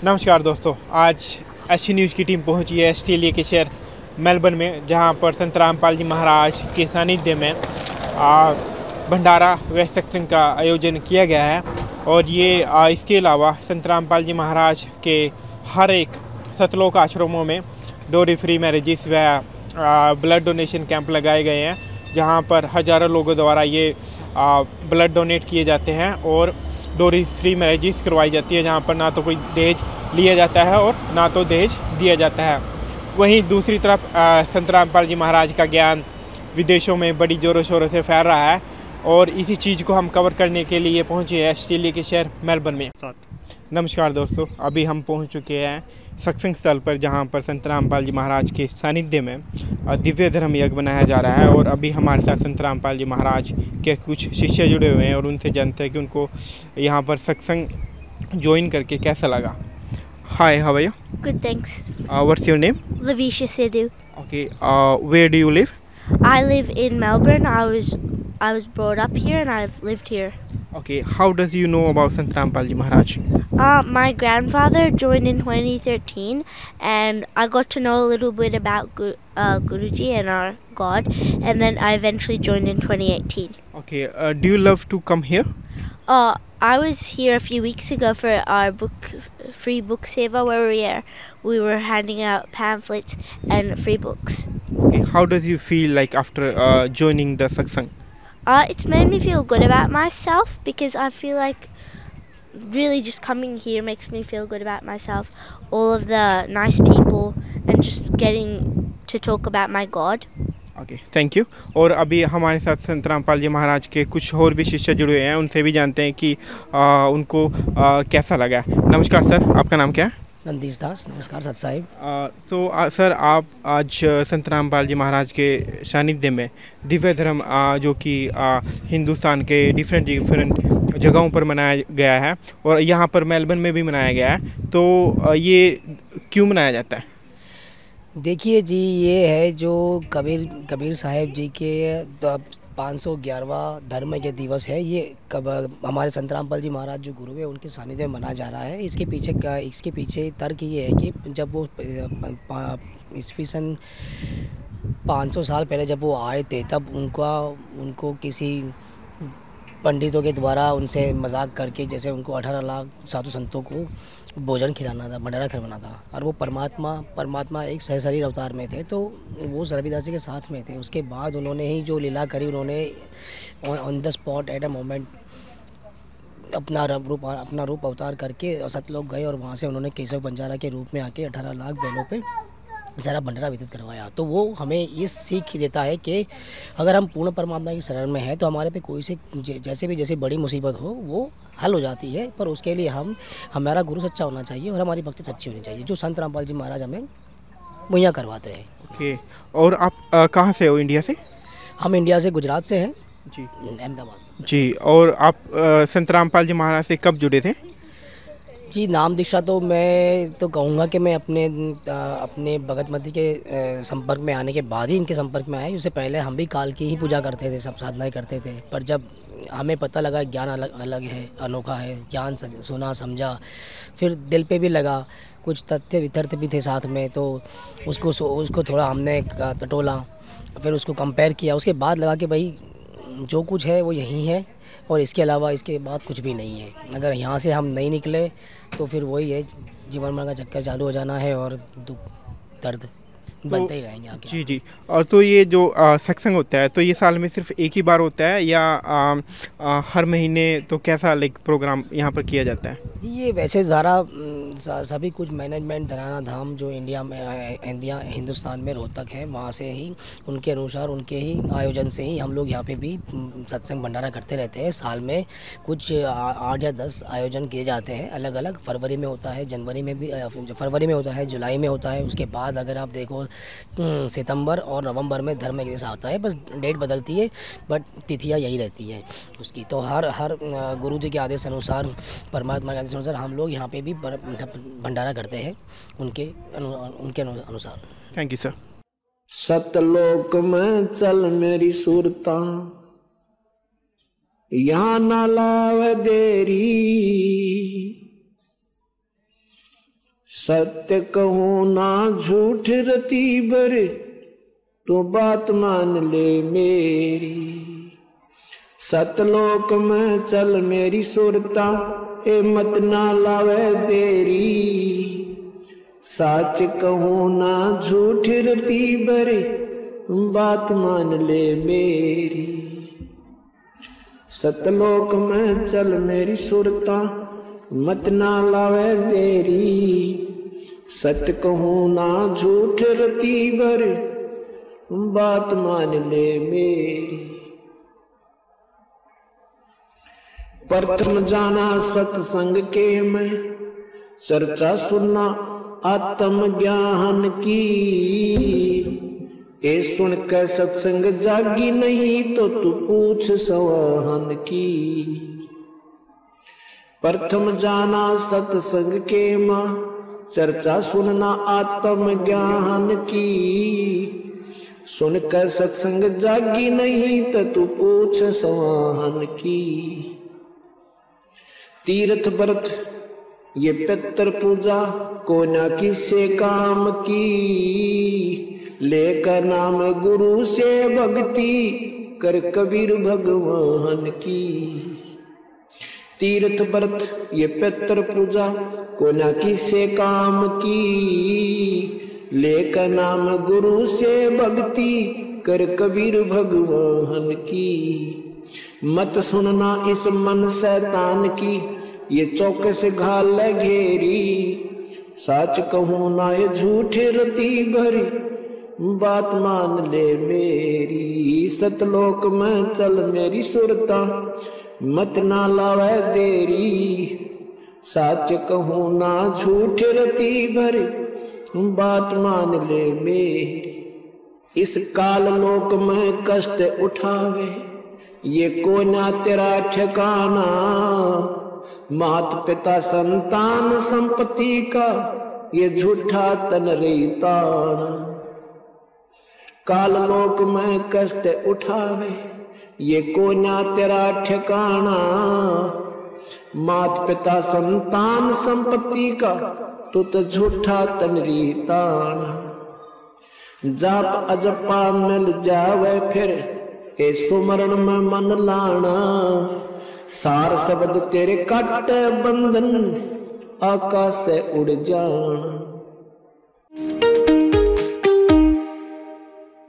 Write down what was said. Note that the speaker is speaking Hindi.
नमस्कार दोस्तों, आज एससी न्यूज़ की टीम पहुंची है ऑस्ट्रेलिया के शहर मेलबर्न में, जहां पर संत रामपाल जी महाराज के सानिध्य में भंडारा व सत्संग का आयोजन किया गया है। और ये इसके अलावा संत रामपाल जी महाराज के हर एक सतलोक आश्रमों में डोरी फ्री मैरिजेस व ब्लड डोनेशन कैंप लगाए गए हैं, जहां पर हज़ारों लोगों द्वारा ये ब्लड डोनेट किए जाते हैं और डोरी फ्री मैरिजेस करवाई जाती है, जहाँ पर ना तो कोई दहेज लिया जाता है और ना तो दहेज दिया जाता है। वहीं दूसरी तरफ संत रामपाल जी महाराज का ज्ञान विदेशों में बड़ी ज़ोरों शोरों से फैल रहा है और इसी चीज़ को हम कवर करने के लिए पहुँचे हैं ऑस्ट्रेलिया के शहर मेलबर्न में। नमस्कार दोस्तों, अभी हम पहुँच चुके हैं सत्संग स्थल पर, जहाँ पर संत रामपाल जी महाराज के सानिध्य में दिव्य धर्म यज्ञ बनाया जा रहा है। और अभी हमारे साथ संत रामपाल जी महाराज के कुछ शिष्य जुड़े हुए हैं और उनसे जानते हैं कि उनको यहाँ पर सत्संग ज्वाइन करके कैसा लगा। Hi, how are you? Good, thanks. What's your name? Lavisha Sidhu. Okay, where do you live? I live in Melbourne. I was brought up here and I've lived here. Okay, how does you know about Sant Rampal Ji Maharaj? My grandfather joined in 2013 and I got to know a little bit about Guruji and our God, and then I eventually joined in 2018. Okay, do you love to come here? I was here a few weeks ago for our free book seva where we were handing out pamphlets and free books. Okay, how does you feel like after joining the satsang? It's made me feel good about myself because I feel like really just coming here makes me feel good about myself. All of the nice people and just getting to talk about my God. Okay, thank you. और अभी हमारे साथ संत रामपाल जी महाराज के कुछ और भी शिष्य जुड़े हुए हैं, उनसे भी जानते हैं कि उनको कैसा लगा। नमस्कार सर, आपका नाम क्या है? नंदीश दास। नमस्कार सत साहिब। तो सर, आप आज संत रामपाल जी महाराज के सानिध्य में दिव्य धर्म जो कि हिंदुस्तान के डिफरेंट जगहों पर मनाया गया है और यहाँ पर मेलबर्न में भी मनाया गया है, तो ये क्यों मनाया जाता है? देखिए जी, ये है जो कबीर साहब जी के 511वां धर्म यज्ञ दिवस है। ये हमारे संत रामपाल जी महाराज जो गुरु है उनके सानिध्य में मनाया जा रहा है। इसके पीछे तर्क ये है कि जब वो ईस्वी सन 500 साल पहले जब वो आए थे, तब उनको किसी पंडितों के द्वारा उनसे मजाक करके जैसे उनको 18 लाख साधु संतों को भोजन खिलाना था, भंडारा खिलाना था। और वो परमात्मा एक सहशरीर अवतार में थे, तो वो रविदास जी के साथ में थे। उसके बाद उन्होंने ही जो लीला करी, उन्होंने on the spot at a moment अपना रूप अवतार करके सतलोक गए और वहाँ से उन्होंने केशव बंजारा के रूप में आके 18 लाख बैलों पे ज़रा भंडारा वितरित करवाया। तो वो हमें ये सीख देता है कि अगर हम पूर्ण परमात्मा की शरण में हैं तो हमारे पे कोई से जैसे बड़ी मुसीबत हो वो हल हो जाती है। पर उसके लिए हमारा गुरु सच्चा होना चाहिए और हमारी भक्ति सच्ची होनी चाहिए, जो संत रामपाल जी महाराज हमें मुहैया करवाते हैं। ओके, और आप कहाँ से हो? इंडिया से? हम इंडिया से, गुजरात से हैं जी, अहमदाबाद जी। और आप संत रामपाल जी महाराज से कब जुड़े थे? जी, नाम दीक्षा तो मैं तो कहूँगा कि मैं अपने भगत मती के संपर्क में आने के बाद ही इनके संपर्क में आए। उससे पहले हम भी काल की ही पूजा करते थे, सब साधनाएं करते थे। पर जब हमें पता लगा ज्ञान अलग है, अनोखा है, ज्ञान सुना समझा, फिर दिल पे भी लगा। कुछ तथ्य वितर्क भी थे साथ में, तो उसको थोड़ा हमने टटोला, फिर उसको कंपेयर किया। उसके बाद लगा कि भाई जो कुछ है वो यही है और इसके अलावा इसके बाद कुछ भी नहीं है। अगर यहाँ से हम नहीं निकले तो फिर वही है, जीवन मरण का चक्कर चालू हो जाना है और दुख दर्द बनते ही रहेंगे आगे। जी जी। और तो ये जो सत्संग होता है, तो ये साल में सिर्फ एक ही बार होता है या हर महीने, तो कैसा प्रोग्राम यहाँ पर किया जाता है? जी, ये वैसे सभी कुछ मैनेजमेंट धराना धाम जो हिंदुस्तान में रोहतक है, वहाँ से ही उनके अनुसार उनके ही आयोजन से ही हम लोग यहाँ पे भी सत्संग भंडारा करते रहते हैं। साल में कुछ 8 या 10 आयोजन किए जाते हैं, अलग अलग। फरवरी में होता है, जनवरी में भी, फरवरी में होता है, जुलाई में होता है। उसके बाद अगर आप देखो सितंबर और नवंबर में धर्म यज्ञ होता है। बस डेट बदलती है बट तिथियाँ यही रहती है उसकी। तो हर गुरु जी के आदेश अनुसार, परमात्मा के आदेश अनुसार हम लोग यहाँ पे भी भंडारा करते हैं उनके अनुसार। Thank you sir. सतलोक में चल मेरी सुरता, यहाँ ना लावे देरी, सत्य कहूँ ना झूठ रती बर, तो बात मान ले मेरी। सतलोक में चल मेरी सुरता, ए मत ना लावे देरी। साच कहूँ ना झूठ रती बर, बात मान ले मेरी। सतलोक में चल मेरी सुरता, मत ना लावे देरी। सत्य कहूँ ना झूठ रती बर, बात मान ले मेरी। प्रथम जाना सत्संग के मैं, चर्चा सुनना आत्म ज्ञान की। ए सुन के सत्संग जागी नहीं, तो तू पूछ सवाहन की। प्रथम जाना सत्संग के माँ, चर्चा सुनना आत्म ज्ञान की। सुन कर सत्संग जागी नहीं, तो तू पूछ सवाहन की। तीर्थ व्रत ये पितर पूजा, को ना किसे काम की। लेकर नाम गुरु से भक्ति, कर कबीर भगवान की। तीर्थ व्रत ये पितर पूजा, को ना किसे काम की। लेकर नाम गुरु से भक्ति, कर कबीर भगवान की। मत सुनना इस मन शैतान की, ये चौकस घाल घेरी। साच कहूँ ना ये झूठे रती भरी, बात मान ले मेरी। सतलोक में चल मेरी सुरता, मत ना लावे देरी। साच कहूँ ना झूठे रती भरी, बात मान ले मेरी। इस काल लोक में कष्ट उठावे, ये को ना तेरा ठिकाना। मात पिता संतान संपत्ति का, ये झूठा तन रीताना। काल लोक में कष्ट उठावे, ये को ना तेरा ठिकाना। मात पिता संतान संपत्ति का, तो झूठा तन रीताना। जाप अजपा मिल जावे फिर, ए सुमरण में मन लाना। सार शब्द तेरे काटे बंधन, आकाश से उड़ जाना।